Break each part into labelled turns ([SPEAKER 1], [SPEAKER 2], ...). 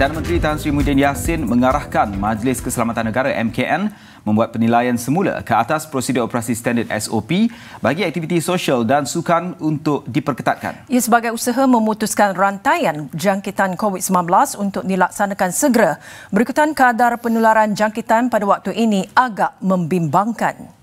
[SPEAKER 1] Perdana Menteri Tan Sri Muhyiddin Yassin mengarahkan Majlis Keselamatan Negara MKN membuat penilaian semula ke atas prosedur operasi standard SOP bagi aktiviti sosial dan sukan untuk diperketatkan.
[SPEAKER 2] Ia sebagai usaha memutuskan rantaian jangkitan COVID-19 untuk dilaksanakan segera. Berikutan kadar penularan jangkitan pada waktu ini agak membimbangkan.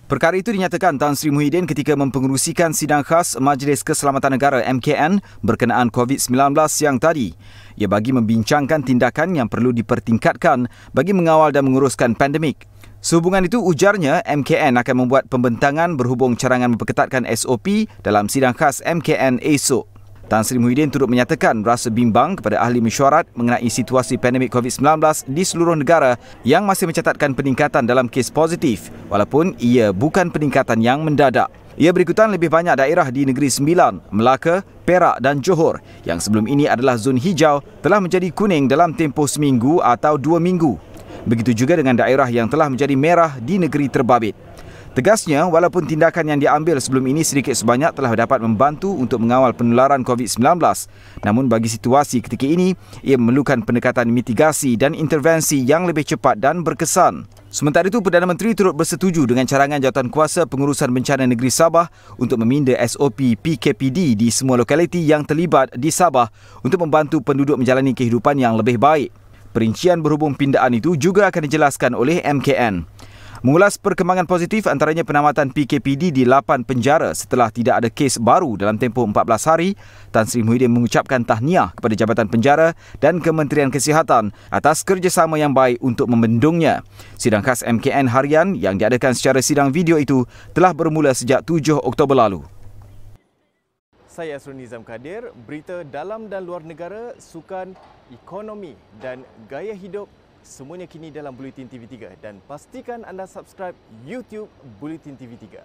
[SPEAKER 1] Perkara itu dinyatakan Tan Sri Muhyiddin ketika mempengerusikan sidang khas Majlis Keselamatan Negara MKN berkenaan COVID-19 siang tadi. Ia bagi membincangkan tindakan yang perlu dipertingkatkan bagi mengawal dan menguruskan pandemik. Sehubungan itu, ujarnya MKN akan membuat pembentangan berhubung carangan memperketatkan SOP dalam sidang khas MKN esok. Tan Sri Muhyiddin turut menyatakan rasa bimbang kepada ahli mesyuarat mengenai situasi pandemik COVID-19 di seluruh negara yang masih mencatatkan peningkatan dalam kes positif walaupun ia bukan peningkatan yang mendadak. Ia berikutan lebih banyak daerah di Negeri Sembilan, Melaka, Perak dan Johor yang sebelum ini adalah zon hijau telah menjadi kuning dalam tempoh seminggu atau 2 minggu. Begitu juga dengan daerah yang telah menjadi merah di negeri terbabit. Tegasnya, walaupun tindakan yang diambil sebelum ini sedikit sebanyak telah dapat membantu untuk mengawal penularan COVID-19, namun bagi situasi ketika ini, ia memerlukan pendekatan mitigasi dan intervensi yang lebih cepat dan berkesan. Sementara itu, Perdana Menteri turut bersetuju dengan carangan Jawatankuasa Pengurusan Bencana Negeri Sabah untuk meminda SOP PKPD di semua lokaliti yang terlibat di Sabah untuk membantu penduduk menjalani kehidupan yang lebih baik. Perincian berhubung pindaan itu juga akan dijelaskan oleh MKN. Mengulas perkembangan positif antaranya penamatan PKPD di 8 penjara setelah tidak ada kes baru dalam tempoh 14 hari, Tan Sri Muhyiddin mengucapkan tahniah kepada Jabatan Penjara dan Kementerian Kesihatan atas kerjasama yang baik untuk membendungnya. Sidang khas MKN harian yang diadakan secara sidang video itu telah bermula sejak 7 Oktober lalu.
[SPEAKER 3] Saya Asrul Nizam Kadir, berita dalam dan luar negara, sukan, ekonomi dan gaya hidup semuanya kini dalam Bulletin TV3 dan pastikan anda subscribe YouTube Bulletin TV3.